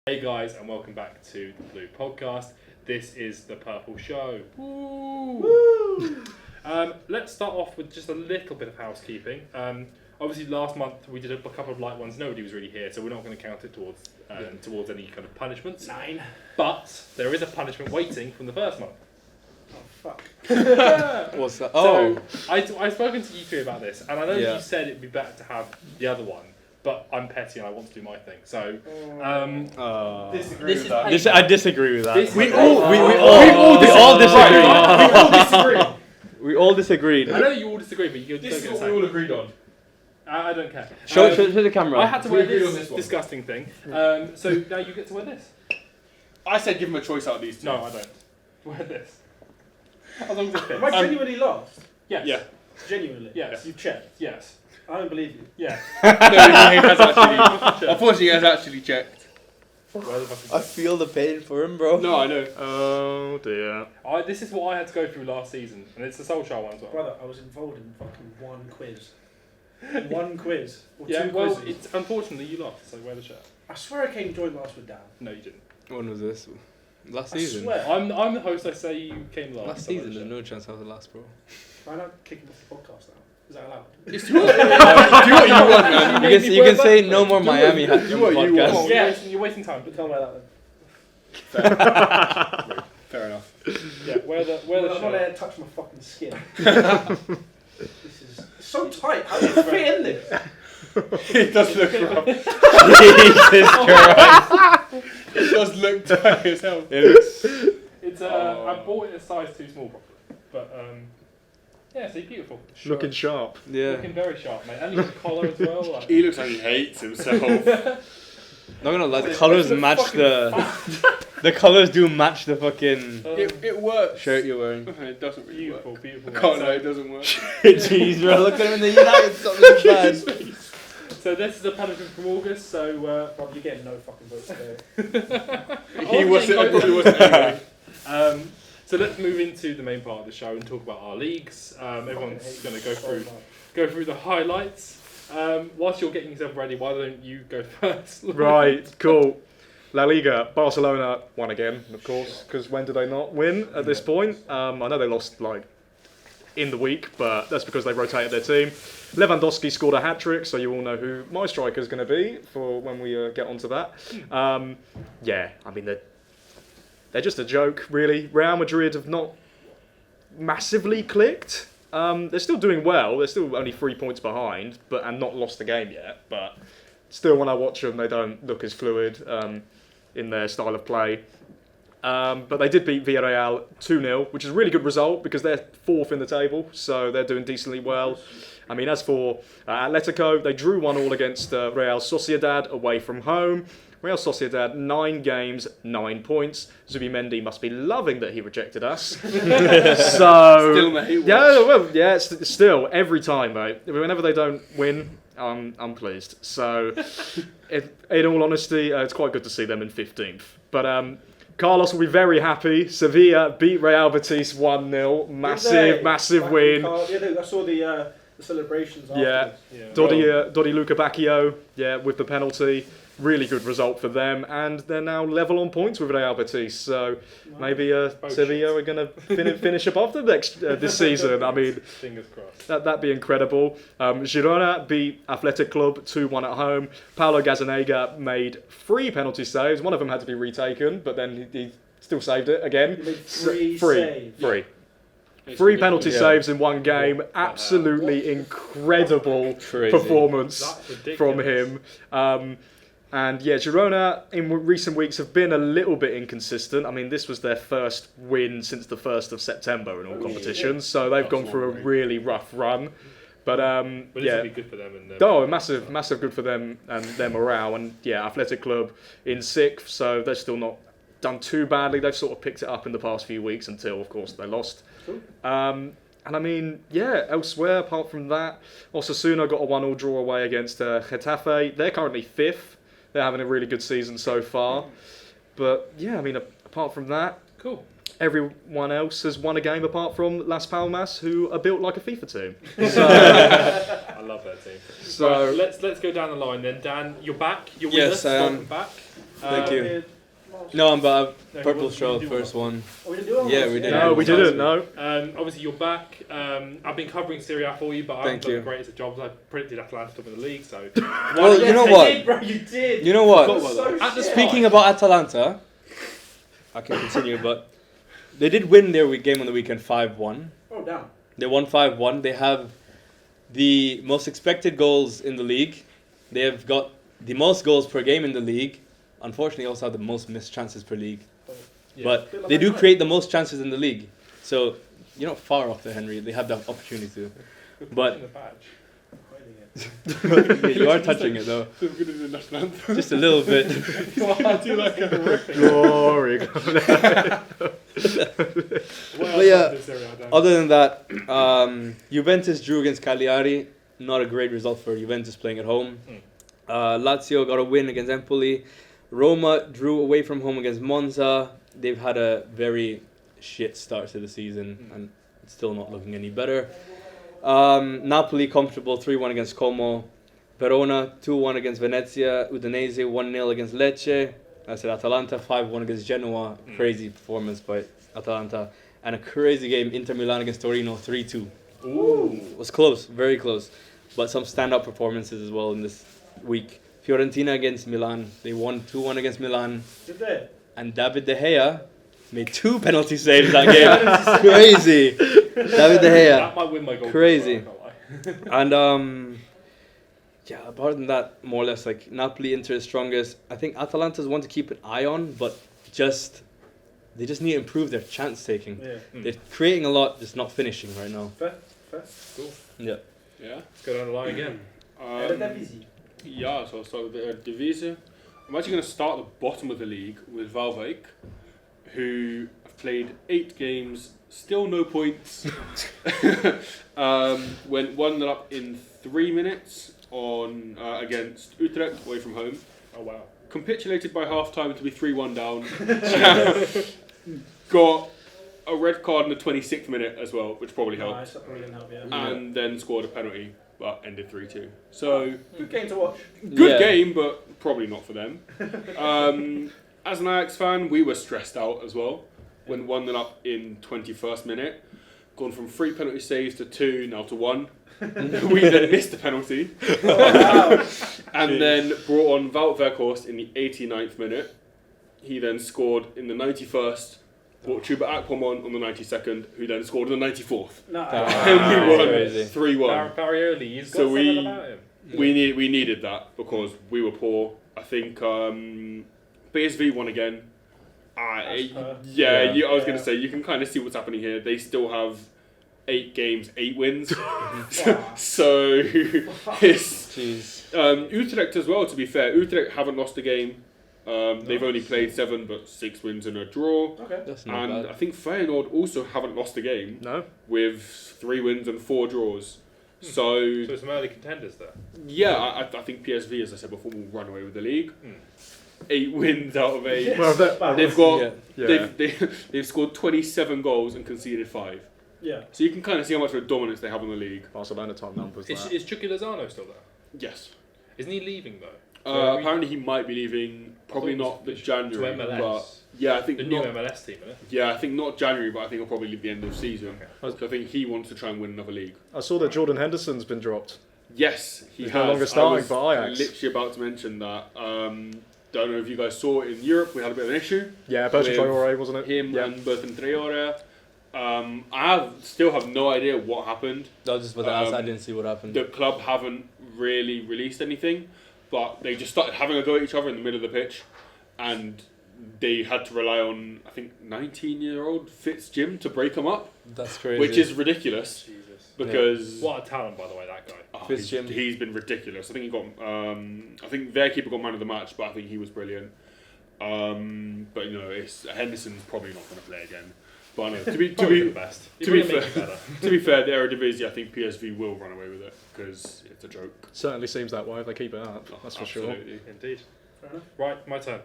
Hey guys, and welcome back to the Blue Podcast. This is the Purple Show. Woo! Let's start off with just a little bit of housekeeping. Obviously, last month we did a couple of light ones. Nobody was really here, so we're not going to count it towards any kind of punishments. 9. But there is a punishment waiting from the first month. Oh fuck! What's that? Oh, So I've spoken to you three about this, and I know you said it'd be better to have the other one. But I'm petty and I want to do my thing. So, Disagree with that. I disagree with that. We all disagreed. We all disagreed. I know you all disagree, but you This is don't what get we all agreed on. I don't care. Show the camera. I had to wear We agreed on this this one. disgusting thing. So now you get to wear this. I said give him a choice out of these two. No, I don't. Wear this. As long as it fits. Am I genuinely lost? Yes. Yeah. Genuinely? Yes. You've checked? Yes. I don't believe you. Yeah. No, he has actually. Unfortunately, he has actually checked. Where the fuck is I this? feel the pain for him, bro. No, I know. Oh dear. This is what I had to go through last season, and it's the Soul Show one as well. Brother, I was involved in fucking one quiz. One quiz. Or Yeah, two well, quizzes. it's unfortunately you lost, so wear the shirt. I swear I came joined last with Dan. No, you didn't. When was this? Last I season. swear. I'm the host. I say you came last. Last so wear season, the there's shirt. no chance I was the last, bro. Why not kick him off the podcast now? Is that allowed? It's do what you want, man. You can say no more Miami hats do on what the you want. podcast. Yeah, you're wasting time. But tell me that then. Fair enough. Yeah, wear the I'm not shirt. there to touch my fucking skin. This is so tight. How do you fit in this? It does look rough. Jesus Christ. It does look tight as hell. It looks. It's I bought it a size too small, probably. But yeah, so beautiful. Looking sharp. Yeah. Looking very sharp, mate. And you got the collar as well. Like. He looks like he hates himself. Not gonna lie, the colours match the colours do match the fucking It works. shirt you're wearing. It doesn't really Beautiful, work. beautiful. I mate. can't So- lie, it doesn't work. Jeez, bro, look at him in the United something bad. So this is a punishment from August. So Bro, you're getting no fucking votes today. He wasn't. I probably wasn't anyway. so let's move into the main part of the show and talk about our leagues. Everyone's going to go through the highlights. Whilst you're getting yourself ready, why don't you go first? Right, cool. La Liga, Barcelona won again, of course, because when did they not win at this point? I know they lost in the week, but that's because they rotated their team. Lewandowski scored a hat-trick, so you all know who my striker is going to be for when we get onto that. Yeah, I mean, they're just a joke, really. Real Madrid have not massively clicked. They're still doing well. They're still only 3 points behind, and not lost the game yet. But still, when I watch them, they don't look as fluid in their style of play. But they did beat Villarreal 2-0, which is a really good result because they're 4th in the table, so they're doing decently well. I mean, as for Atletico, they drew 1-1 against Real Sociedad away from home. Real Sociedad, 9 games, 9 points. Zubimendi must be loving that he rejected us. So Still mate. yeah, well, yeah, still every time, mate. Whenever they don't win, I'm pleased. So, in all honesty, it's quite good to see them in 15th. But Carlos will be very happy. Sevilla beat Real Betis 1-0. Massive win. Yeah, I saw the celebrations Yeah. afterwards. Dodi Luca Bacchio, with the penalty. Really good result for them, and they're now level on points with Real Betis. So maybe Sevilla are going to finish above them this season. I mean, Fingers crossed. that'd be incredible. Girona beat Athletic Club 2-1 at home. Paulo Gazzaniga made 3 penalty saves. One of them had to be retaken, but then he still saved it again. You made 3 Three. saves. Three penalty Yeah. saves in one game. Absolutely incredible Crazy. performance That's ridiculous. from him. And yeah, Girona in recent weeks have been a little bit inconsistent. I mean, this was their first win since the 1st of September in all competitions, so they've gone through a really rough run. But But this yeah, will be good for them. And massive good for them and their morale. And yeah, Athletic Club in 6th, so they're still not done too badly. They've sort of picked it up in the past few weeks until, of course, they lost. And I mean, yeah, elsewhere, apart from that, Osasuna got a 1-1 draw away against Getafe. They're currently 5th. They're having a really good season so far. But yeah, I mean, apart from that, cool. everyone else has won a game apart from Las Palmas, who are built like a FIFA team. So, I love that team. so Right, let's go down the line then. Dan, you're back. You're with Yes, us. I am. Welcome back. Thank you. Did Marsh- No, but No, purple you show didn't first do one. Oh, we didn't do it? Yeah, we did. No, we didn't. No. Obviously, you're back. I've been covering Serie A for you, but I haven't Thank done you. the greatest of jobs. I predicted Atalanta to win the league, so. Well, you know Yes, what? You did, bro. You did. You know what? So At the shit. Speaking about Atalanta, I can continue, but they did win their game on the weekend 5-1. Oh, damn. They won 5-1. They have the most expected goals in the league. They have got the most goals per game in the league. Unfortunately, also have the most missed chances per league. Yeah. But they do create the most chances in the league. So you're not far off there, Henry. They have the opportunity to. But The badge. Hiding it. you are touching it though. So we're gonna do the national anthem. Just a little bit. I do like a ripping. Glory. What else But yeah, happened in Serie A, Dan? Other than that, Juventus drew against Cagliari. Not a great result for Juventus playing at home. Lazio got a win against Empoli. Roma drew away from home against Monza. They've had a very shit start to the season and it's still not looking any better. Napoli comfortable 3-1 against Como. Verona 2-1 against Venezia. Udinese 1-0 against Lecce. I said Atalanta 5-1 against Genoa. Crazy performance by Atalanta. And a crazy game, Inter Milan against Torino 3-2. Ooh. It was close, very close. But some standout performances as well in this week. Fiorentina against Milan. They won 2-1 against Milan. Did they? And David De Gea made 2 penalty saves that game. Crazy. David De Gea. That might win my goal. Crazy. I can't lie. And yeah, apart from that, more or less like Napoli, Inter is strongest. I think Atalanta's one to keep an eye on, but they just need to improve their chance taking. Yeah. They're creating a lot, just not finishing right now. Fair. Cool. Yeah. Yeah. Let's go down the line again. Eredivisie. Yeah, so I'll start with the Eredivisie. I'm actually going to start at the bottom of the league with Waalwijk, who have played 8 games, still no points. Went 1-0 up in 3 minutes on against Utrecht away from home. Oh wow. Capitulated by half time to be 3-1 down. Got a red card in the 26th minute as well, which probably helped. Nice, that probably didn't help, yeah. And then scored a penalty, but ended 3-2. So, Good game to watch. good Yeah. game, but probably not for them. As an Ajax fan, we were stressed out as well. Went 1-0 up in 21st minute. Gone from 3 penalty saves to 2, now to 1. We then missed a penalty. And then brought on Wout Weghorst in the 89th minute. He then scored in the 91st. Brought Chuba Akpom on the 92nd, who then scored in the 94th. No. And we won Crazy. 3-1. Farioli, he's got So something we- about him. We needed that because we were poor. I think PSV won again. As per. Yeah, Yeah. I was going Yeah. to say, you can kind of see what's happening here. They still have 8 games, 8 wins. So it's Utrecht as well, to be fair. Utrecht haven't lost a game. They've only played 7, but 6 wins and a draw. Okay. That's not And bad. I think Feyenoord also haven't lost a game No. with 3 wins and 4 draws. So, So some early contenders there. yeah, I think PSV, as I said before, will run away with the league. 8 wins out of 8. Well, They've got Yeah. yeah. they've scored 27 goals and conceded 5. Yeah. So you can kind of see how much of a dominance they have on the league. Barcelona type numbers. Is that. Chucky Lozano still there? Yes. Isn't he leaving though? Apparently he might be leaving. Probably I thought not the it was January, to MLS. but yeah, I think The new not. MLS team, isn't it? Yeah, I think not January, but I think he'll probably leave the end of season. Okay. So I think he wants to try and win another league. I saw that Jordan Henderson's been dropped. Yes, he He's has. no longer I starting was for Ajax. literally about to mention that. Don't know if you guys saw it in Europe. We had a bit of an issue. Yeah, Bertrand With Traore, wasn't it? Him Yeah. and Bertrand Traore. Still have no idea what happened. I was just about to ask, I didn't see what happened. The club haven't really released anything, but they just started having a go at each other in the middle of the pitch, and they had to rely on, I think, 19-year-old Fitz Jim to break them up, That's crazy. which is ridiculous Jesus. because What a talent, by the way, that guy. Fitz Jim. he's been ridiculous. I think he got, I think their keeper got man of the match, but I think he was brilliant. But you know, Henderson's probably not going to play again. But I know, Probably the best. to be It really fair- makes it better. to be fair, the Eredivisie, I think PSV will run away with it because it's a joke. Certainly seems that way if they keep it up. That's for sure. Absolutely. Indeed. Fair enough. Right, my turn.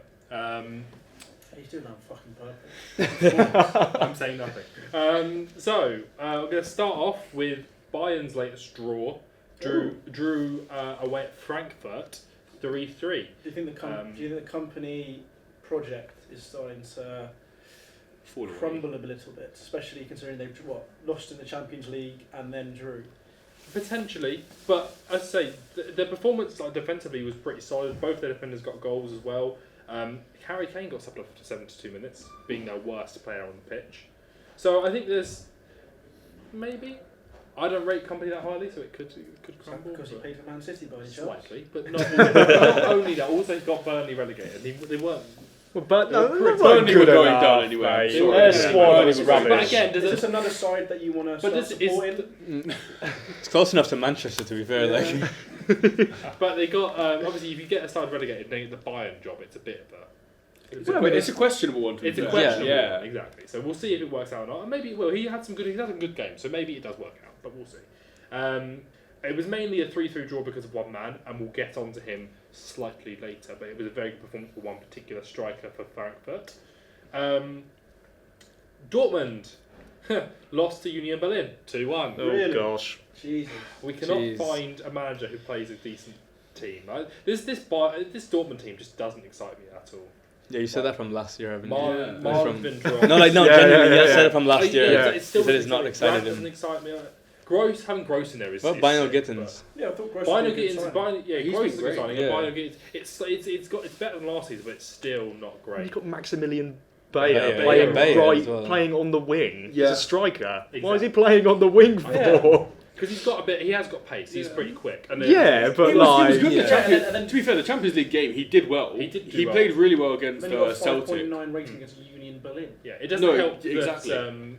He's doing that fucking purple. I'm saying nothing. So we're going to start off with Bayern's latest draw. Drew away at Frankfurt 3-3. Do you think the company project is starting to crumble a little bit, especially considering they've lost in the Champions League and then drew? Potentially, but as I say, their performance defensively was pretty solid. Both their defenders got goals as well. Harry Kane got subbed off after 72 minutes, being their worst player on the pitch. So I think there's maybe. I don't rate company that highly, so it could crumble. Because he paid for Man City by any chance? Slightly, but not only that. Also got Burnley relegated. They weren't. Well, but no, Burnley were going down anyway. Their squad was But rubbish. again, Is this another side that you want to start supporting? It's close enough to Manchester, to be fair. Yeah. but they got obviously if you get a side relegated, then the Bayern job. It's a bit of a. It's a questionable one. It's a questionable yeah. one, exactly. So we'll see if it works out or not. And maybe it will. He had some good games, so maybe it does work out. But we'll see. It was mainly a 3-3 draw because of one man, and we'll get on to him slightly later. But it was a very good performance for one particular striker for Frankfurt. Dortmund lost to Union Berlin 2-1. Oh Really? gosh. Jesus. We cannot find a manager who plays a decent team. This Dortmund team just doesn't excite me at all. Yeah, you said that from last year, haven't you? Marlon's been dropped. No, genuinely, you said it from last year. Yeah. It's still It's not excited doesn't him. excite me. Having Gross in there is. Well, is Bino sick, Gittins. Yeah, I thought Gross Bino was a good Gittins, signing. He's Gross been is a good great. signing. Yeah. Bino Gittins, it's better than last season, but it's still not great. You've got Maximilian Bayer Bayer, playing Bayer as well. playing on the wing. Yeah. He's a striker. Exactly. Why is he playing on the wing for? Yeah. Because he has got pace. He's pretty quick. And then Yeah, but He was like, good in the Yeah. Champions. And then- To be fair, the Champions League game he did well. He did do He well. played really well against Then he got a Celtic. 5.9 rating against Union Berlin. Yeah, it doesn't No, help exactly.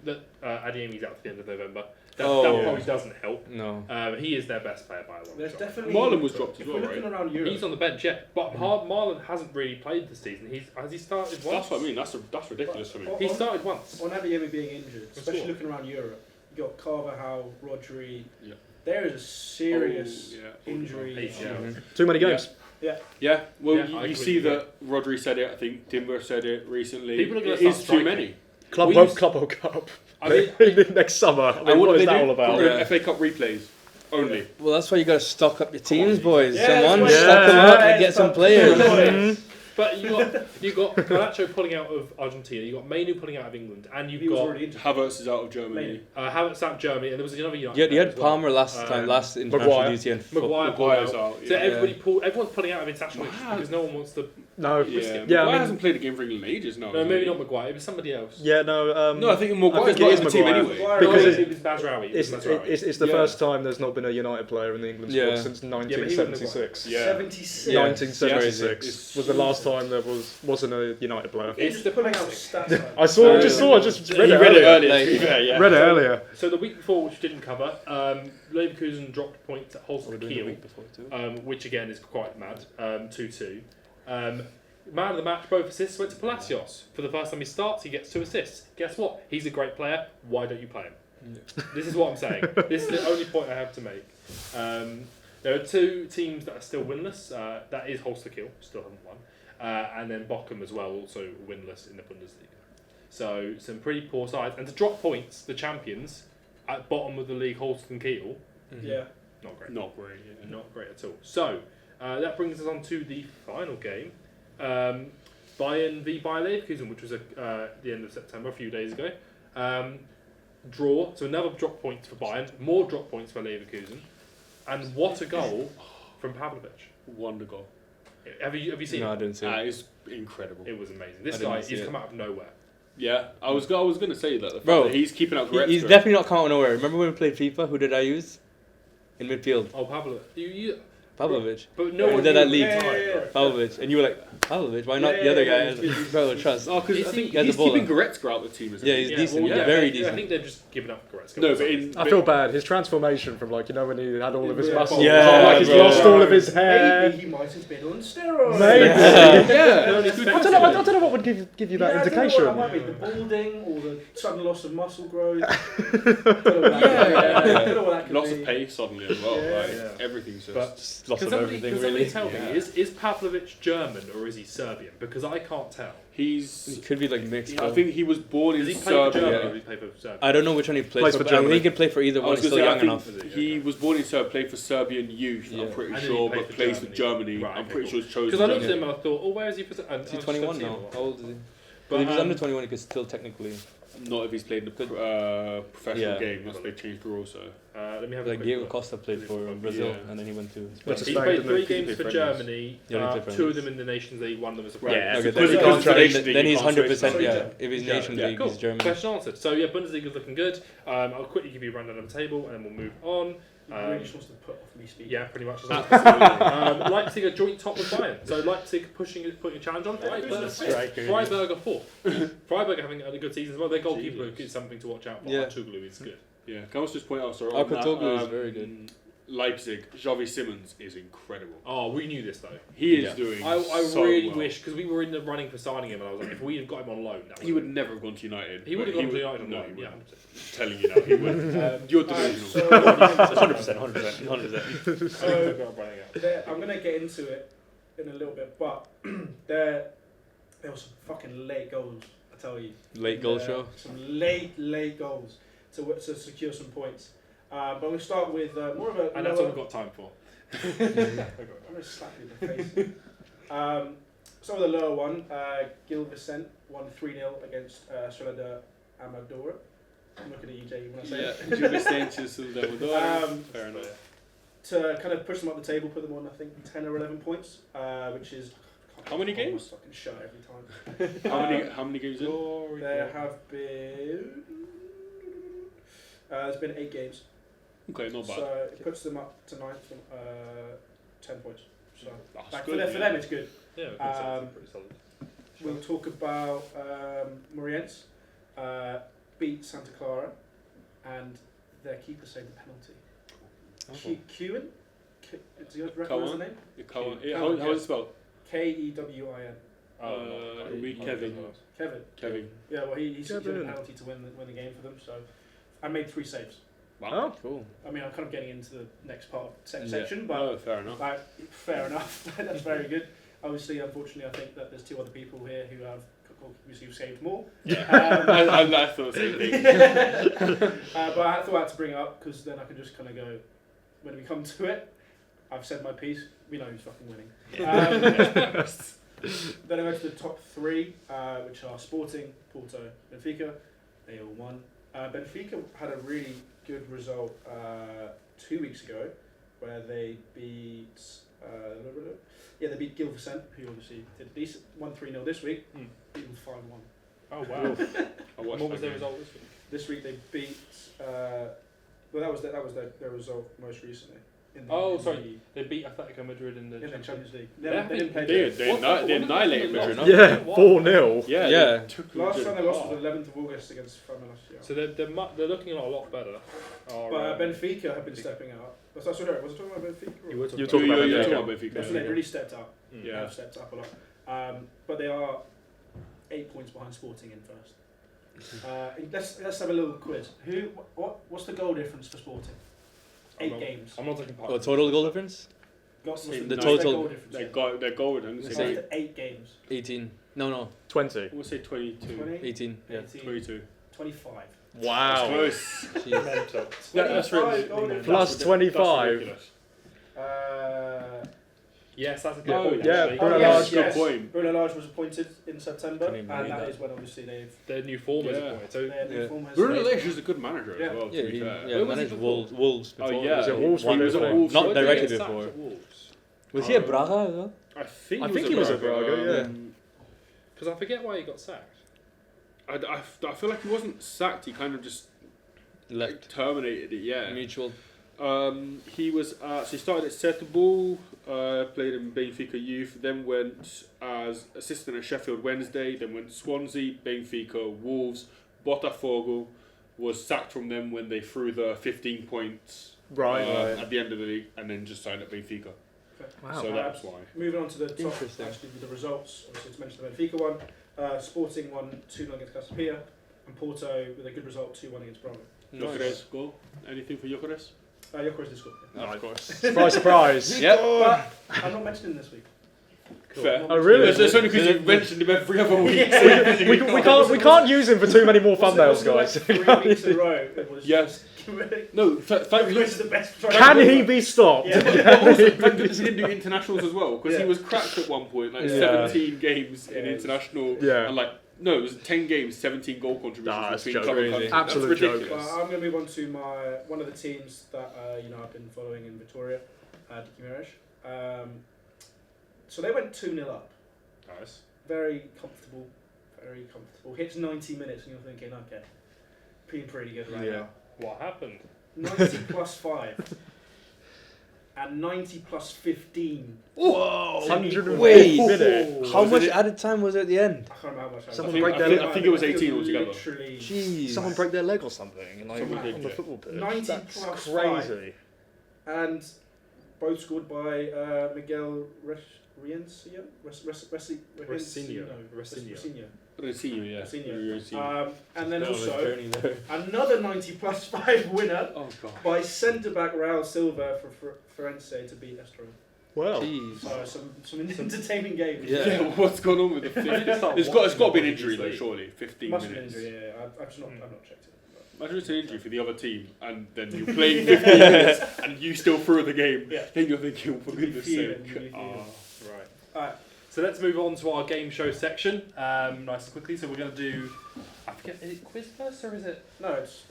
that Adeyemi's out at the end of November. That Oh. probably doesn't help. No. He is their best player by a long There's shot. definitely. Marlon was dropped as If well, we're looking right? around Europe, He's on the bench, yeah. But Marlon hasn't really played this season. Has he started once? That's what I mean. That's ridiculous for me. He started once. on Adeyemi being injured, especially sure. looking around Europe, you got Carvajal, Rodri. Yeah. There is a serious Oh, yeah. injury. ACL. too many games. Yeah, well, Yeah, I you agree see with you. that Rodri said it. I think Timber said it recently. People are gonna It start is too striking. many. Club We World used- Cup. I mean, Next summer. I mean, And what do is they that do? all about? Put FA Cup replays only. Well, that's why you got to stock up your teams, boys. Yeah, Come on, that's stock why- them up Yeah, and get some stock- players. Mhm. but you got Garnacho pulling out of Argentina. You got Mainu pulling out of England, and you've He was got already injured. Havertz is out of Germany. Maybe. Havertz out Germany, and there was another United. You player had as well. Palmer last international Maguire. duty and Maguire pulled Maguire's out. out. So Yeah. everyone's pulling out of international Wow. because no one wants to. No. Yeah, Yeah, Maguire I mean, hasn't played a game for England in ages now. No, has maybe he? not Maguire. It was somebody else. yeah, no. No, I think Maguire's think not it in the is team Maguire. anyway. Maguire- Because it was Mazraoui. It's the Yeah. first time there's not been a United player in the England squad Yeah. since but he wouldn't have 1976. Yeah. 76. Yeah. 1976 It's- was the last time there wasn't a United player. He's just pulling out stats. I just read He it read it earlier. earlier. Like- to be fair, yeah. Read it earlier. So the week before, which we didn't cover, Leverkusen dropped points at Holstein Kiel, before too. which again is quite mad. 2-2. Man of the match, both assists went to Palacios. For the first time he starts, he gets 2 assists. Guess what? He's a great player. Why don't you play him? This is what I'm saying. This is the only point I have to make. There are 2 teams that are still winless. That is Holstein Kiel, still haven't won. And then Bochum as well, also winless in the Bundesliga. So some pretty poor sides. And to drop points, the champions, at bottom of the league, Holstein Kiel, Yeah. not great. Not great. Yeah. Not great at all. So, that brings us on to the final game. Bayern v Bayer Leverkusen, which was at the end of September, a few days ago. Draw, so another drop point for Bayern, more drop points for Leverkusen. And what a goal from Pavlovic. Wonder goal. Have you seen No, I it? didn't see it. It's incredible. It was amazing. This I didn't guy, see he's it. come out of nowhere. Yeah, I was going to say that. The fact Bro, that he's keeping out He's Goretzka. definitely not coming out of nowhere. Remember when we played FIFA? Who did I use? In midfield. Oh, Pavlovic. Pavlovic. But no Yeah, one did that knew league. at the time, Yeah. right? Pavlovic. And you were like, Pavlovic? Why not Yeah, the other yeah, guy? yeah, I was like, bro, trust. Oh, because He's- I think he has he's the ball keeping on. Goretzka out the team, isn't Yeah, he? he's Yeah, decent. well, yeah, yeah, very I decent. think they've just given up Goretzka. No, but in I feel bad. His transformation from when he had all of his Yeah. muscles, Yeah, like he's bro. lost all of his hair. Maybe he might have been on steroids. Maybe. Yeah. I don't know what would give you that Yeah, indication. I don't know what that might be. The balding or the sudden loss of muscle growth. Yeah. I don't know what that could Loss be. of pace suddenly as well. Yeah. Like, Yeah. everything's just. But lots of everything Can really. somebody tell me, is Pavlovic German or is he Serbian? Because I can't tell. He could be like mixed. I think he was born in Does he play for Serbia. Germany or does he play for Serbia? I don't know which one he Plays plays for for, but I think Germany. he could play for either I one. was He's gonna still say, young I enough. think he was born in Serbia, played for Serbian youth. Yeah. I'm pretty And then sure, he played but for plays for Germany. Germany. Right, I'm okay, pretty sure it's chosen. Because I looked at Germany. him and I thought, oh, where is he? Is he 21 now? How old is he? But But if he's under 21, he could still technically. Not if he's played in a professional game. That's they changed the rules. So let me have a Like quick Diego look. Costa played for Brazil, Yeah. and then he went to Went to He Spain, played didn't 3 he? games for Friendlies. Germany, Yeah, he played 2 of friendlies. them in the Nations League, one of them as a Right. friend. Okay, because then, it goes to then, Nation League, then you he's can't switch 100%. now. Yeah, if he's Yeah, Nation yeah, League, cool. he's German. Question answered. So yeah, Bundesliga's looking good. I'll quickly give you a rundown of the table and then we'll move on. He really just wants to put off me speaking. Yeah, pretty much. Absolutely. Leipzig are joint top with Bayern. So Leipzig putting a challenge on. Freiburg 4th. Freiburg having a good season as well. Their goalkeeper is something to watch out for. Yeah. Artuglu is good. yeah, can I also just point out? Sorry, on that, Artuglu is very good. Leipzig, Xavi Simons is incredible. Oh, we knew this though. He is Yeah. doing. I so really well. wish, because we were in the running for signing him, and I was like, if we had got him on loan, that He would never have gone to United. He would have but gone to United on No, loan. he Yeah. wouldn't. Telling you now, he would. You're delusional. So, 100%. so I'm going to get into it in a little bit, but there were some fucking late goals, I tell you. Late goal show. Some late goals to secure some points. But I'm going to start with more of a... And that's all we've got time for. I'm going to slap you in the face. Start with the lower one. Gil Vicente won 3-0 against Soledad Amadora. I'm looking at you, Jay, when I say it. Gil Vicente, fair enough. To kind of push them up the table, put them on, I think, 10 or 11 points, which is... How many games? Fucking shut every time. How many games in? There have been... there's been 8 games. Okay, not bad. So it puts them up to 9th, 10 points. So That's for good, them, it's good. Yeah, pretty solid. We'll talk about Morientes beat Santa Clara, and their keeper saved the penalty. Kewen? Do you recognise the name? How is it spelled? Kewin. It would be Kevin. Kevin. Yeah, well, he secured a Kevin. penalty to win the game for them. So I made 3 saves. Oh, Cool. I mean, I'm kind of getting into the next part of Yeah. section, but Oh, fair enough. fair enough. That's very good. Obviously, unfortunately, I think that there's 2 other people here who have who saved more. I thought the same thing. But I thought I had to bring it up because then I can just kind of go, when we come to it, I've said my piece, we know who's fucking winning. Then I go to the top 3, which are Sporting, Porto, Benfica. They all won. Benfica had a really good result 2 weeks ago where they beat they beat Gil Vicente, who obviously did decent, won 3-0 this week, beat them 5-1. Oh, wow. What was their game. result this week? This week they beat. That was their result most recently. They beat Atletico Madrid in the Champions League. They They didn't play. They annihilated Madrid. yeah, 4-0. Yeah. Yeah. They took Last Madrid time they lost apart. was the 11th of August against Marmoush. So they're looking a lot better. But Benfica have been stepping up. Was I talking about Benfica? Or? You were You were talking about You're Benfica. talking about Benfica. That's when they really stepped up. Mm. They have stepped up a lot. But they are 8 points behind Sporting in first. Let's have a little quiz. What's the goal difference for Sporting? 8 games. I'm not taking part. Oh, total goal difference? What's the their total- goal difference? Their goal difference. It's Say- after 8 games. 18. No. 20. We'll say 22. 20, 18. Yeah. 18, 22. 25. Wow. Close. Jeez. Mental. That's really- 25 goal difference. Plus That's 25. ridiculous. Yes, that's a good Yeah, point. yeah, actually. Bruno yes, Lage, good yes. point. Bruno Lage was appointed in September, Can't even and read that that. is when obviously Their new form is Yeah. appointed. So their new Yeah. form has. Bruno Lage is a good manager Yeah. as well, to Yeah, be he fair. Where was managed he before? Wolves Oh, before. yeah. Was it Wolves One before? before. Wolves Not before. directly They get sacked before. at Wolves. Was he at Braga as well? I think I think he was at Braga, yeah. Because I forget why he got sacked. I feel like he wasn't sacked. He kind of just Left. terminated it. Yeah. Mutual. He was so he started at Setúbal, played in Benfica youth, then went as assistant at Sheffield Wednesday, then went to Swansea, Benfica, Wolves, Botafogo. Was sacked from them when they threw the 15 points Right. at the end of the league, and then just signed at Benfica. Wow. So that's why. Moving on to the top, Interesting. actually with the results, obviously to mention the Benfica one, Sporting won 2-0 against Casapia, and Porto with a good result 2-1 against Bromley. Jokeres, goal. Anything for Jokeres? Your course is good. Oh, of course. Surprise, surprise. Yep. But I'm not mentioning this week. Cool. Fair. Oh, really? It's only because you mentioned him every other week. Yeah. We can't use him for too many more thumbnails, Wasn't guys. it like 3 weeks in a row. It was Yes. just, No, thank It was the best. Can he be stopped? Yeah. But also, thank goodness he didn't do internationals as well, because Yeah. he was cracked at one point, like Yeah. 17 games in Yeah. international, Yeah. and like, no, it was 10 games, 17 goal contributions Nah, that's between a club joke. and country. Crazy. Absolute That's joke. ridiculous. Well, I'm going to move on to one of the teams that I've been following in Victoria, Retegui. So they went 2-0 up. Nice. Very comfortable. Hits 90 minutes and you're thinking, okay, being pretty good right Yeah. now. What happened? 90 plus 5. And 90 plus 15. Whoa! 100 Wait. minutes. How Was much it- added time was at the end? I can't remember how much I Someone I break think, their I think it was 18 altogether. Literally Jeez. Someone break their leg or something, like Someone on did, the yeah. football pitch. 90 That's plus crazy. and both scored by Miguel Recinio. Senior, yeah. Senior. And then Bit of a also journey there. another 90 plus 5 winner Oh god. by centre back Raul Silva for Firenze to beat Estro. Well, Jeez. So some entertaining games. Yeah. Yeah, what's going on with the 15? It's got to be an injury though, surely. 15 Must have been minutes. injury. Yeah, I've not checked it. Imagine it's an injury for the other team, and then you're playing 15 minutes, and you still threw the game. Yeah. Then you're thinking, oh, for goodness Fuming, sake. really fuming. Right. Alright. So let's move on to our game show section, nice and quickly. So we're going to do, I forget, is it quiz first or is it? No, it's.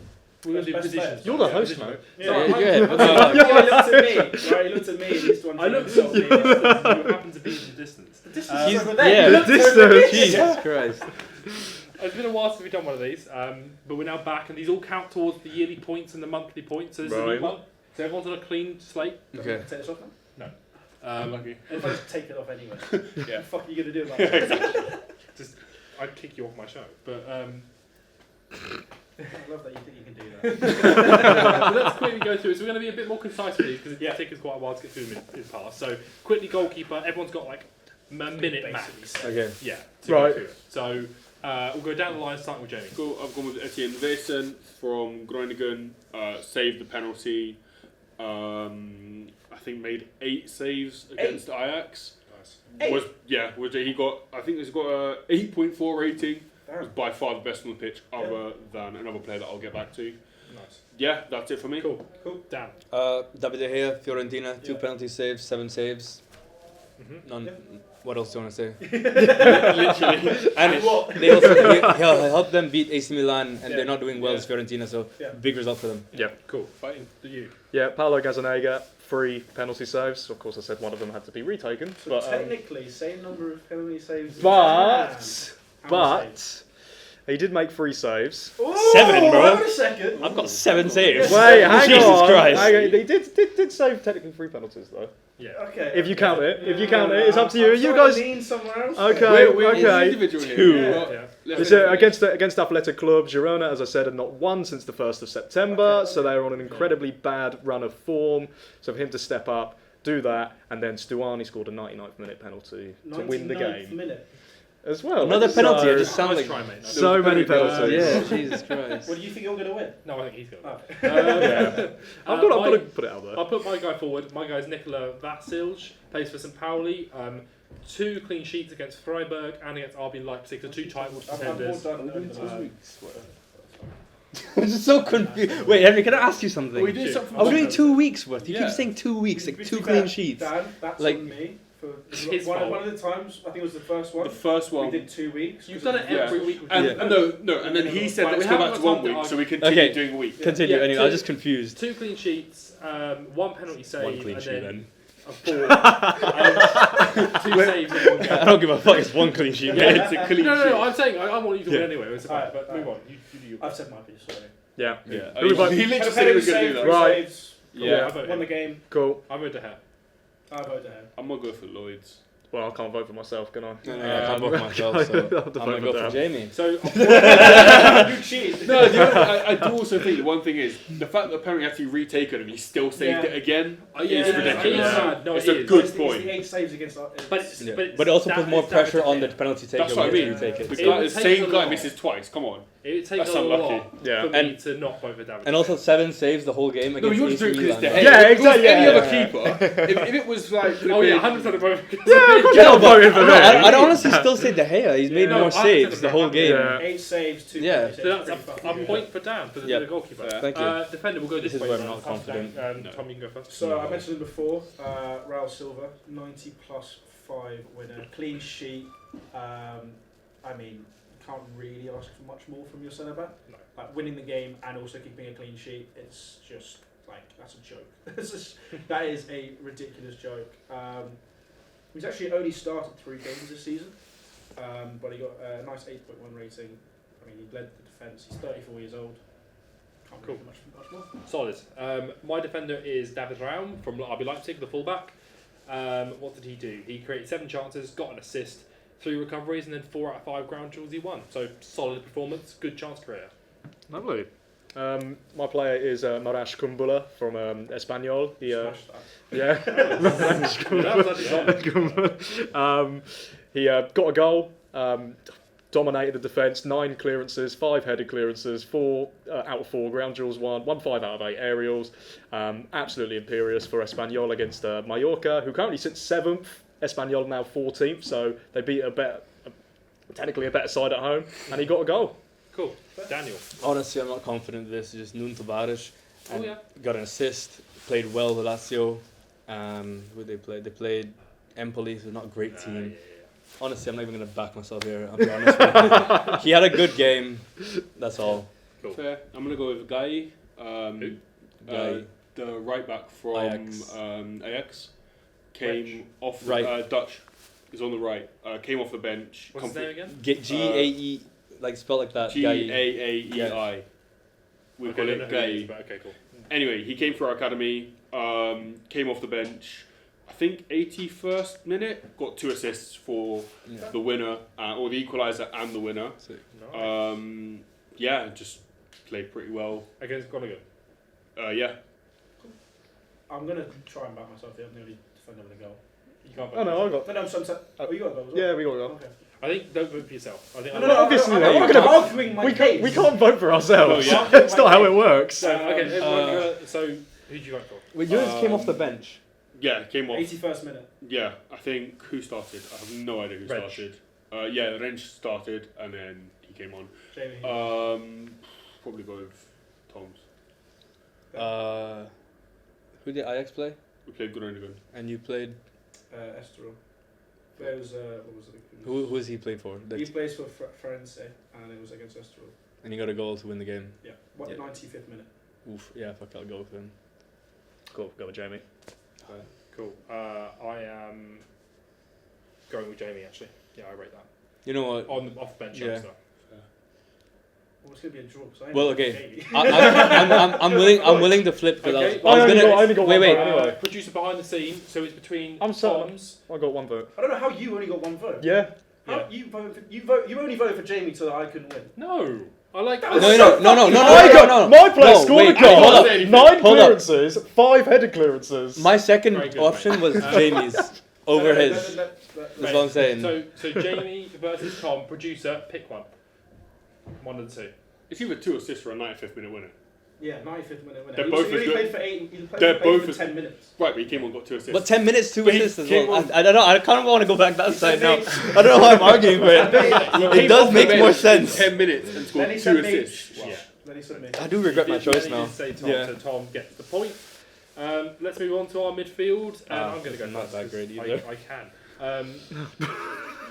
We're going to do Best positions. players. You're the Yeah, host, position. mate. Yeah. Sorry, Yeah, I'm- go ahead. He looked at me. Right, he looked at me. And he's the one I trying to looked insult me. at you happen to be in the distance. The distance He's- is over there. yeah, He looked the over distance. here. Jesus Christ. It's been a while since we've done one of these, but we're now back, and these all count towards the yearly points and the monthly points. So this is a Right. new one. So everyone's on a clean slate. Okay. Take this off now. Lucky. If I just take it off anyway. Yeah. What the fuck are you going to do about it? I'd kick you off my show, but I love that you think you can do that. so let's quickly go through it. So we're going to be a bit more concise with these because Yeah. it takes us quite a while to get through them in past. So quickly, goalkeeper. Everyone's got like a minute Basically max. said. Okay. Yeah. To Right. Go through it. So we'll go down the line, starting with Jamie. Cool. I've gone with Etienne Vesen from Groningen. Saved the penalty. I think made 8 saves against Ajax. Nice. Was he got? I think he's got a 8.4 rating. Damn. Was by far the best on the pitch, other than another player that I'll get back to. Nice. Yeah, that's it for me. Cool. Dan. David De Gea, Fiorentina, 2 Yeah. penalty saves, 7 saves. Mm-hmm. None. Yeah. What else do you want to say? Literally. And What? they also he'll help them beat AC Milan, and Yeah. they're not doing well Yeah. as Fiorentina, so Yeah. big result for them. Yeah. Cool. Fighting. Do you? Yeah, Paulo Gazzaniga, 3 penalty saves. Of course, I said one of them had to be retaken. So But, technically, same number of penalty saves. but, How many saves? he did make 3 saves. Oh, 7, bro. Wait a second. I've got 7 saves. Wait, hang Jesus on. Christ. Hang on. He did save technically 3 penalties, though. Yeah. Okay. If you okay. count it, if you Yeah, count it, it's up to you. I'm You trying guys. to lean somewhere else. Okay. We're okay. individual here. 2. Yeah. Yeah. It's against Athletic Club. Girona, as I said, had not won since the 1st of September, Okay, so okay. they were on an incredibly bad run of form. So for him to step up, do that, and then Stuani scored a 99th minute penalty to win the 99th game minute. as well. Another penalty, So, it just sounds Nice like. try, mate. Nice. so many penalty. penalties. Yeah, Jesus Christ. What do you think you're going to win? No, I think he's got Oh. it. Yeah. I've got to put it out there. I'll put my guy forward. My guy's Nikola Vasilj, plays for St. Pauli. 2 clean sheets against Freiburg and against RB Leipzig, the 2 title I'm more contenders. done than that. I'm just so confused. Wait, Henry, can I ask you something? We did something. I was doing 2 weeks worth. You Yeah. keep saying 2 weeks, like To 2 be clean fair, sheets. Dan, that's Like- on me. For His one fault. of the times, I think it was the first one. The first we one. did 2 weeks. You've done it every week. With And Yeah. and then he said, Right, let's we go haven't back to got 1 time to week, so we continue Okay. doing a week. Continue, Yeah, anyway, I was 2 just confused. 2 clean sheets, 1 penalty save, 1 clean and sheet then then. a 4. 2 saves in 1 game. I don't give a fuck, it's 1 clean sheet, Yeah, mate. it's a clean No, sheet. I'm saying I want you to win Yeah. anyway. It's Alright, but move alright. on. You do your I've said my piece, sorry. Yeah. Yeah. Who we He literally said he was going to do that. Right. Saves, Yeah. I vote won the him. game. Cool. I vote to have. I vote ahead. I'm going to go for Lloyd's. Well, I can't vote for myself, can I? I can't vote for myself, so I'll have to I'm going to vote go for for Jamie. So, You cheated. No, I do also think one thing is the fact that apparently he had to be retaken and he still saved it again is ridiculous. No, It's it a is. good It's point. the 8 saves against. But it also puts more pressure on the penalty taker That's what I when you mean. take it. The It would guy, the take same a guy lot. misses twice. Come on. It would take That's a unlucky. lot Yeah. for me to not vote for David. And also 7 saves the whole game No, against you want to do AC it because Milan. De Gea. Yeah, If it was exactly, any yeah, other yeah. keeper, if it was like... Oh yeah, 100% of vote. Yeah, of course you're not voting for me. I'd honestly still say De Gea. He's made No, more 100% saves the whole of game. Yeah. 8 saves, 2 Yeah. penalty So saves. that's Pretty a fucking good. point for Dan for the Yep. goalkeeper. Thank you. Defender, we'll go This this is way. where I'm round. not Come to Dan. confident. No. Tom, you can go first. So I mentioned him before, Raul Silva, 90 plus 5 winner, clean sheet. I mean, can't really ask for much more from your centre back. No. Like winning the game and also keeping a clean sheet, it's just like that's a joke. That is a ridiculous joke. He's actually only started 3 games this season, but he got a nice 8.1 rating. I mean, he led the defence. He's 34 years old. Can't Cool. really do much more. Solid. My defender is David Raum from RB Leipzig, the fullback. What did he do? He created 7 chances, got an assist, 3 recoveries, and then 4 out of 5 ground duels he won. So solid performance, good chance creator. Lovely. My player is Marmoush Kumbula from Espanyol. He, Smash that. yeah. That was actually not He got a goal, dominated the defence, 9 clearances, 5 headed clearances, 4 out of 4 ground duels won, 5 out of 8 aerials. Absolutely imperious for Espanyol against Mallorca, who currently sits 7th. Espanyol now 14th, so they beat technically a better side at home, and he got a goal. Cool. Daniel. Honestly, I'm not confident in this. It's just Nuno Tavares. Oh, yeah. Got an assist. Played well with Lazio. Who they played? They played Empoli, so not a great team. Honestly, I'm not even going to back myself here. I'll be honest with you. He had a good game. That's all. Cool. Fair. I'm going to go with Guy. Guy. The right back from Ajax. Ajax. Came off Right. Dutch. Is on the right. Came off the bench. What's his name again? G-A-E, like spelled like that. G-A-A-E-I. We call don't know it who he Guy. is, but okay, cool. Anyway, he came through our academy, came off the bench, I think 81st minute, got 2 assists for Yeah. the winner, or the equaliser and the winner. Nice. Yeah, just played pretty well. Against Groningen. Yeah. I'm going to try and back myself here. I'm the only defender with a goal. You can't Oh no, I got. No, oh, you got a goal as well? Yeah, we got a goal. Okay. I think don't vote for yourself. I think No, obviously I'm not. not We're gonna- arguing my case. We can't vote for ourselves. Oh, yeah. That's not how it works. So, okay, so who did you vote for? Wait, yours came off the bench. Yeah, came off. 81st minute. Yeah, I think who started? I have no idea who Wrench. started. Yeah, Wrench started and then he came on. Jamie. Probably go with Tom's. Who did Ajax play? We played Groningen. And you played. Estoril. There was, what was it? Who has he played for? He plays for Firenze, and it was against Estoril. And he got a goal to win the game. Yeah. Yeah. 95th minute. Oof. Yeah, fuck, I'll go with him. Cool. Go with Jamie. Cool. I am going with Jamie actually. Yeah, I rate that. You know what? On the off bench Yeah. youngster. Well, it's going to be a draw. So I Well, ain't okay. Jamie. I'm willing to flip because Okay. I was I gonna. only got wait, one wait. vote anyway. Producer behind the scene, so it's between I'm sorry. Tom's. I got 1 vote. I don't know how you only got 1 vote. Yeah. How Yeah. you only voted for Jamie so that I couldn't win. No, I like that. was No, so no. My player No, scored wait, a goal. hold up. 9 Hold up. clearances, 5 headed clearances. My second Very good, option was Jamie's over his. That's what I'm saying. So Jamie versus Tom. Producer, pick one. One of the two. It's either 2 assists for a 95th minute winner. Yeah, 95th minute winner. They're He both only as good. played for 8. He They're played both for as- 10 minutes. Right, but he came on and got 2 assists. But 10 minutes, 2 But he assists as came well. on- I don't know. I kind of want to go back that side now. He I don't know why I'm arguing for it. He It came does off make the more bench sense. 10 minutes and Then scored he 2 said me. assists. Yeah. Then he said me. I do regret my He did- choice he now. did say Tom, Yeah. so Tom gets the point. Let's move on to our midfield. I'm going to go not first. that great 'cause either. I can.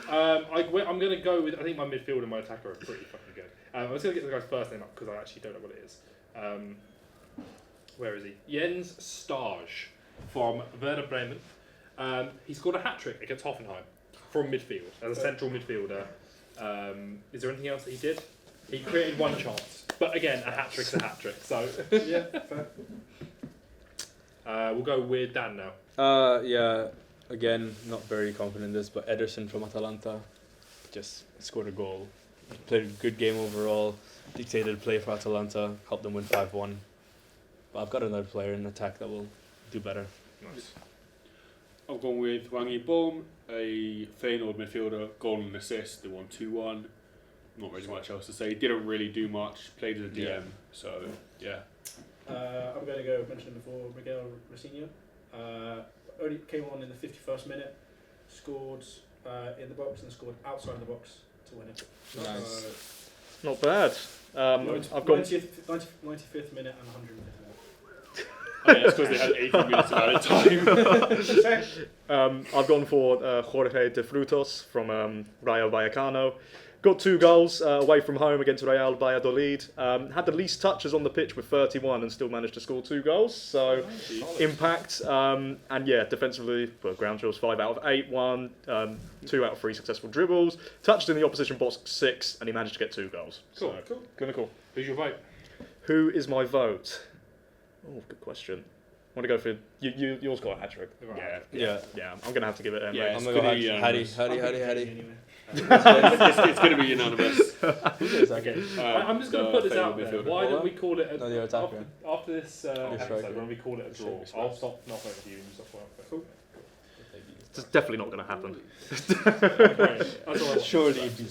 I'm going to go with. I think my midfield and my attacker are pretty fucking good. I was going to get the guy's first name up because I actually don't know what it is. Where is he? Jens Stage from Werder Bremen. He scored a hat trick against Hoffenheim from midfield as a central midfielder. Is there anything else that he did? He created 1 chance, but again, a hat trick's a hat trick. So Yeah, fair. we'll go with Dan now. Yeah. Again, not very confident in this, but Ederson from Atalanta just scored a goal. Played a good game overall. Dictated play for Atalanta. Helped them win 5-1. But I've got another player in attack that will do better. Nice. I've gone with Wang Yi-Bom, a Feyenoord midfielder, goal and assist. They won 2-1. Not really much else to say. Didn't really do much. Played as a DM. Yeah. So, yeah. I'm going to go, mentioned before, Miguel Retegui. Only came on in the 51st minute, scored in the box and scored outside the box to win it. Nice. Not bad. I've got 95th minute and 105th minute. I think that's because they had 18 minutes of added time. I've gone for Jorge de Frutos from Rayo Vallecano. Got 2 goals away from home against Real Valladolid. Had the least touches on the pitch with 31 and still managed to score 2 goals. So impact and yeah, defensively, well, ground drills 5 out of 8 won, 2 out of 3 successful dribbles. Touched in the opposition box 6, and he managed to get 2 goals. Cool. So, Cool. Gonna cool. Who's your vote? Who is my vote? Oh, good question. I want to go for yours. Got a hat trick. Right. Yeah. Yeah. I'm gonna have to give it. Yeah. I'm It's going to go pretty, Harry. It's going to be unanimous. Okay. I'm just going to put this out there. midfielder. Why don't we call it No, you're a, attacker. after this episode? striker. When we call it a draw, Striker. I'll stop not voting for you and you stop voting for me. It's definitely not gonna happen. Right, that's all I want. Surely it'd be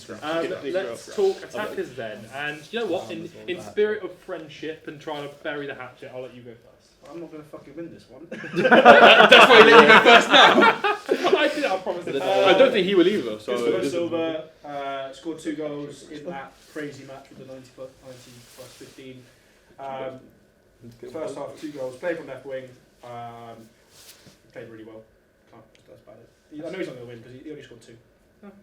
Let's talk attackers then. And you know what? In spirit of friendship and trying to bury the hatchet, I'll let you go first. I'm not going to fucking win this one. That's why you let me go first now. I did. I promise. I don't think he will either. Gustavo So Silva scored 2 goals in that crazy match with the 90 plus 15. First half, 2 goals. Played from left wing. Played really well. That's about it. I know he's not going to win because he only scored 2.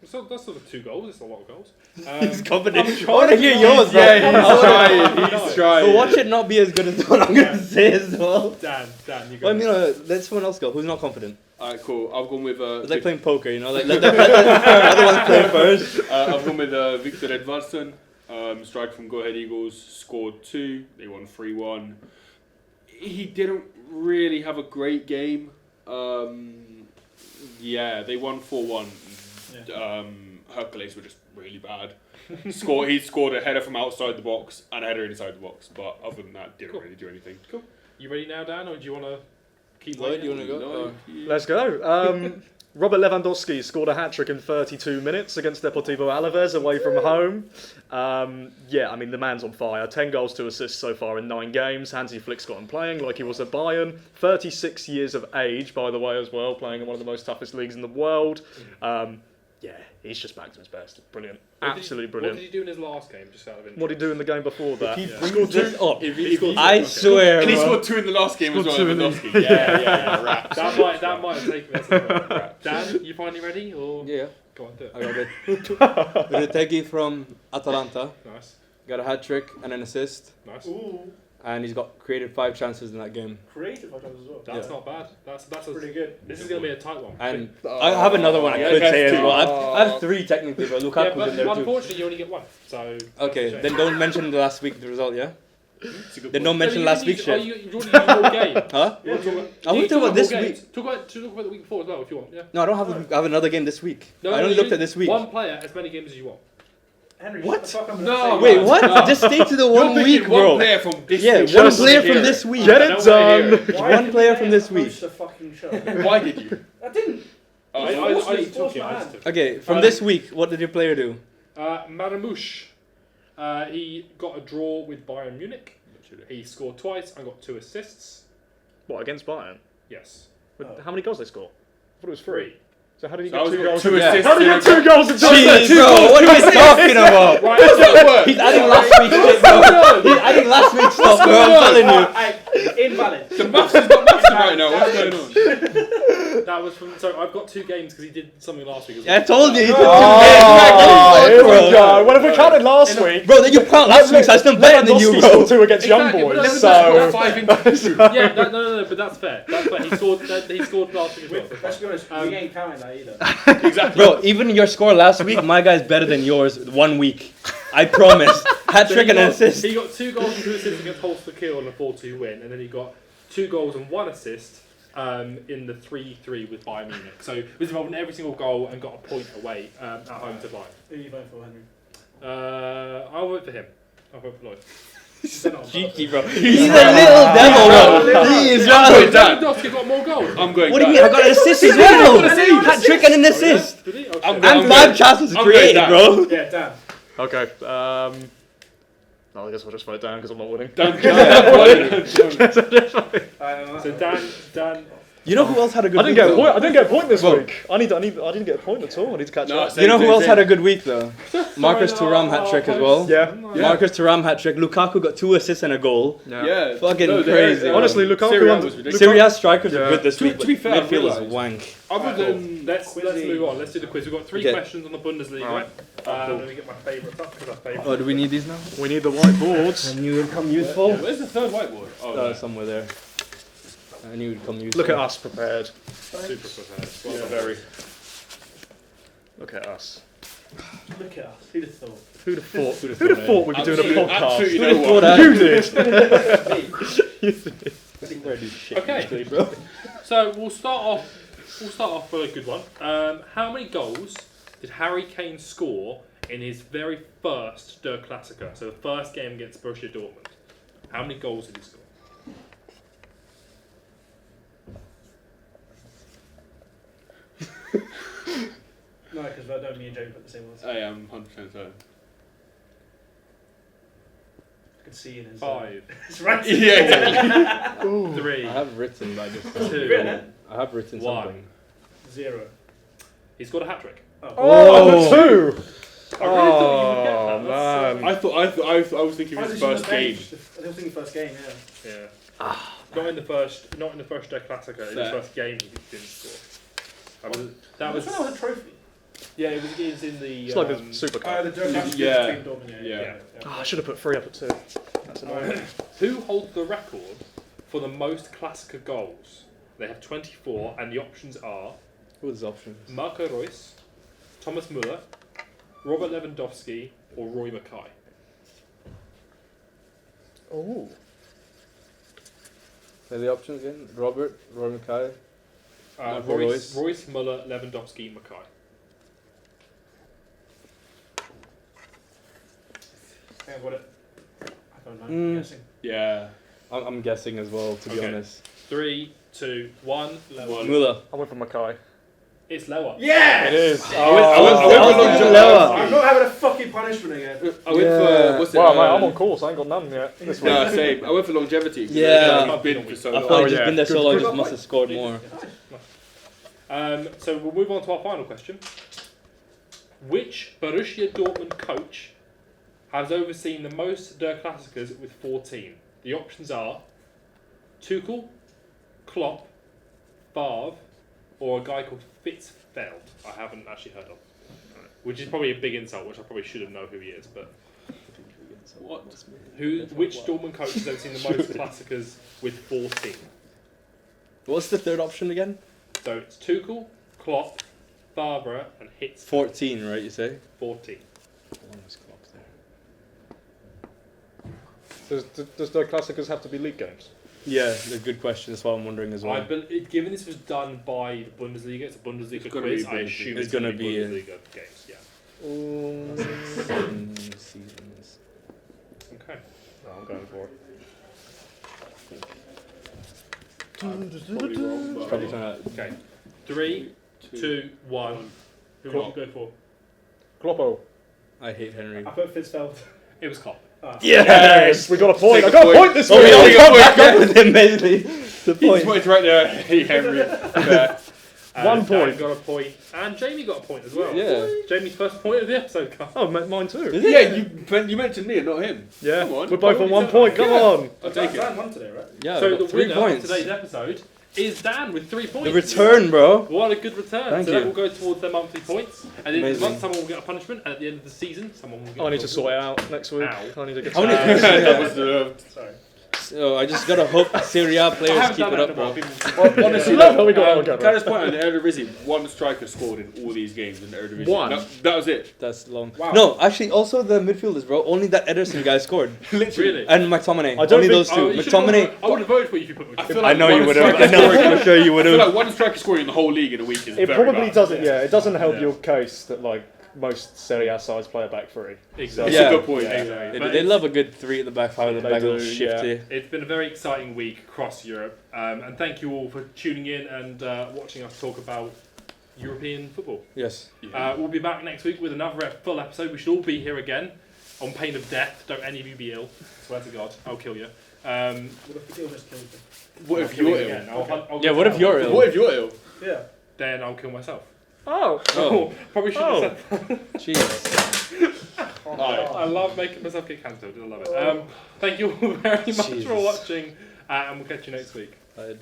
So that's sort of 2 goals. It's a lot of goals. He's confident. I'm I want to hear yours, bro. yeah, he's trying. But watch it not be as good as what I'm going to say as well. Dan, you go. Well, I mean, let someone else go. Who's not confident? Alright, cool. I've gone with. It's like playing poker, you know? Like, let the other one play first. I've gone with Victor Edvardsen, striker from Go Ahead Eagles, scored 2. They won 3-1. He didn't really have a great game. Yeah, they won 4-1. Yeah. Hercules were just really bad. He scored a header from outside the box and a header inside the box, but other than that, didn't really do anything. Cool. You ready now, Dan, or do you want to keep Lloyd, waiting? you wanna go? No, Let's go. Robert Lewandowski scored a hat trick in 32 minutes against Deportivo Alaves away from home. Yeah, I mean, the man's on fire. 10 goals, 2 assists so far in 9 games. Hansi Flick's got him playing like he was at Bayern. 36 years of age, by the way, as well, playing in one of the most toughest leagues in the world. Yeah, he's just back to his best. Brilliant. Absolutely brilliant. What did he do in his last game, just out of interest? What did he do in the game before that? He Yeah. brings this up. If I swear, and he bro. scored 2 in the last game as well. Scored 2 in the- Lewandowski. Yeah, raps. That might have taken us a while. Dan, you finally ready? Or Yeah, go on, do it. I got it. Retegui from Atalanta Nice, got a hat trick and an assist, nice. Ooh, and he's got created 5 chances in that game. creative items as well. That's Yeah. not bad. That's Pretty good. This is going to be a tight one. And I have another one I Yeah, could that's say as two. well. I have 3 technically, but Yeah, Lukaku's but in there too. unfortunately, you only get 1. So Okay, that's a then shame. don't mention the last week the result, yeah? It's a good Then point. don't mention you last need week's to- shit. You want to use more game? Huh? You want to talk about- I want you to talk about more this games. week. Talk about the week before as well, if you want. Yeah. No, I have another game this week. I only you looked need at this week. One player, as many games as you want. Henry, What? shut the fuck up and No, say Wait, that. what? No. Just stay to the You're one picking week, one bro. player from this Yeah, week. one Just player to from hear this it. week. Get I it don't wanna hear done. it. Why One did player you from let this him week. host the fucking show? Why did you? I didn't. I forced me, took forced it. my I hand. just took it. Okay, from this week, what did your player do? Marmoush. He got a draw with Bayern Munich. He scored twice and got 2 assists. What, against Bayern? Yes. How many goals they score? I thought it was 3. So how did he So get I was 2 got goals? 2 Yeah. assists. How did he in get a 2 goals in 2 Jeez, assists? bro, what are you talking about? Right, How's that work? He's adding last week's shit, bro. He's adding last week's stuff, bro. I'm telling you. Hey, invalid. The maths is not maths right now. What's going on? that was from. So I've got 2 games because he did something last week as Yeah, I well. told you. He took 2 Oh, games. here Bro. we go. Well, if we counted last week, Bro, then you count last week's. I still better than you, Lewandowski bro. scored 2 against Young Exactly, but Boys, Lewandowski so... 5 into 2. Yeah, no, but that's fair. That's fair. He scored last week as well. Let's be honest, we ain't counting that either. Exactly. Bro, even your score last week, my guy's better than yours 1 week. I promise. Hat So trick and an assist. He got 2 goals and 2 assists against Holster Kiel on a 4-2 win, and then he got 2 goals and 1 assist in the 3-3 with Bayern Munich. So he was involved in every single goal and got a point away at home to Bayern. Who are you voting for, Henry? I'll vote for him. I'll vote for Lloyd. Cheeky, bro. He's a little devil, bro. He is going right. down. Lewandowski got more goals. I'm going What do you down. mean? I got an assist as well. Hat trick and an assist. Did he? Okay. I'm And 5 chances I'm created, going bro. Yeah, Dan. Okay. I guess I'll just vote down because I'm not winning. So Dan. You know who else had a good I didn't week? get a though? point. I didn't get a point this week. I didn't get a point at all. I need to catch No, up. same, You know who same, else same. had a good week though? Marcus Thuram hat trick as well. Yeah. Marcus Thuram hat trick. Lukaku got 2 assists and a goal. Yeah. Fucking No, crazy. Honestly, Lukaku Serie A on- was ridiculous. Serie A strikers Yeah. are good this To week. be fair, I midfield is realised- wank. Other than Let's move on. Let's do the quiz. We've got 3 Okay. questions on the Bundesliga. Alright. Let me get my favourites up because I favourite. Oh, do we need these now? We need the whiteboards. I knew it would come useful. where's the third whiteboard? Oh, Somewhere there. I knew it would come useful. Look at us prepared. Super prepared. Well yeah, done. very. Look at us. Look at us. Who'd have thought? Who'd have thought? Who'd have Who'd have thought, thought we'd be doing a Absolutely, podcast? absolutely Who'd no have one. thought You did. Okay. bro. So we'll start off with a good one. How many goals did Harry Kane score in his very first Der Klassiker? So the first game against Borussia Dortmund. How many goals did he score? No, because I don't me and Jamie put the same ones. I am 100% certain. I could see in his. 5, It's right. Yeah, exactly. 3, I have written, but I just 2, I have written 1. something. 0. He scored a hat trick. Oh, the 2! I really thought you would get that. Oh, That's man. I was thinking of his first game. I was thinking first game, yeah. Yeah. Not in the first Der Klassiker. In his Fair. first game, he didn't score. That was. That's when I was a trophy. Yeah, it was in the. It's like a super The cup. Dirk Yeah. between Dortmund, Yeah. Oh, I should have put 3 up at 2. That's annoying. Who holds the record for the most Klassiker goals? They have 24, and the options are What was the options? Marco Reus, Thomas Müller, Robert Lewandowski, or Roy Mackay. Oh. Say the options again. Robert, Roy Mackay. Marco Royce, Müller, Lewandowski, Mackay. Yeah, what it? I don't know. Mm. I'm guessing. Yeah. I'm guessing as well, to be Okay. honest. 3, 2, 1. One. Müller. I went for Mackay. It's Lewa. Yeah! It is. I went for Lewa. longevity. I'm not having a fucking punishment again. I went Yeah. for what's it? Wow, mate, I'm on course. I ain't got none yet. This week. No, same. I went for longevity. 'cause Yeah. He's been for so I long. thought he'd Oh, just yeah. been there so Good- long, good just must have scored more. So we'll move on to our final question. Which Borussia Dortmund coach has overseen the most Der Klassikers with 14? The options are Tuchel, Klopp, Favre, or a guy called Fitzfeld. I haven't actually heard of. Which is probably a big insult, which I probably should have known who he is. But What? which Dortmund coach has overseen the most Klassikers with 14? What's the third option again? So it's Tuchel, Klopp, Favre, and Hitz. 14, right, you say? 14. Does the Classicers have to be league games? Yeah, a good question. That's what I'm wondering as well. Given this was done by the Bundesliga, it's a Bundesliga It's gotta quiz, be I big. assume It's it's going to gonna be be, Bundesliga games, yeah. Seasons. Okay. No, I'm going for it. Probably wrong, but Probably trying to. Okay. 3, 2, 1. Who would you go for? Kloppo. I hate Henry. I put Fitzfeld. It was Klopp. Yes, we got a point. I Take got a a point. point this Oh, we week. only come back up with him, basically. The He's point. points right there. Hey, Henry. Yeah. 1 Dan point. got a point, and Jamie got a point as well. Yeah. Jamie's first point of the episode. Come on. Oh, mine too. Is it? Yeah, you mentioned me and not him. Yeah, Come on. we're both on 1 Yeah. point. Come on. I'll take it. Dan won today, right? Yeah, So I got the 3 winner points. of today's episode is Dan with 3 points. The return, bro. What a good return. Thank so you. that will go towards their monthly points. And then Amazing. once someone will get a punishment, and at the end of the season, someone will get I need a to sort it out next week. Ow. I need to get How many some- points? That was deserved. Sorry. So I just gotta hope Serie A players keep it up, bro. Honestly, Love how we got on, can I just point out, in the Eredivisie, one striker scored in all these games in the Eredivisie. One? That was it. That's long. Wow. No, actually, also the midfielders, bro. Only that Ederson guy scored, Really? and McTominay. I don't Only think- those two. Oh, you should've McTominay. voted- I would have voted for you if you put I McTominay. feel I like know you one would have. striker I know scoring- for sure you would I feel have. like one striker scoring in the whole league in a week is It very probably bad. doesn't. Yeah, it doesn't help Yeah. your case that like most Serie A sides play a back three. Exactly. It's Yeah. a good point. Exactly. They, But they it's- love a good 3 at the back, 5 at the They back, do, little shifty. It's been a very exciting week across Europe, and thank you all for tuning in and watching us talk about European football. Yes. We'll be back next week with another full episode. We should all be here again, on pain of death. Don't any of you be ill. Swear to God, I'll kill you. What if the illness kills them? What I'll if kill you're you ill? again. I'll Yeah, what if you're ill? What if you're ill? Yeah. Then I'll kill myself. Oh, Oh, Probably shouldn't have said jeez. I love making myself get cancelled. I love it. Thank you all very much for Jesus. watching, and we'll catch you next week. I'd-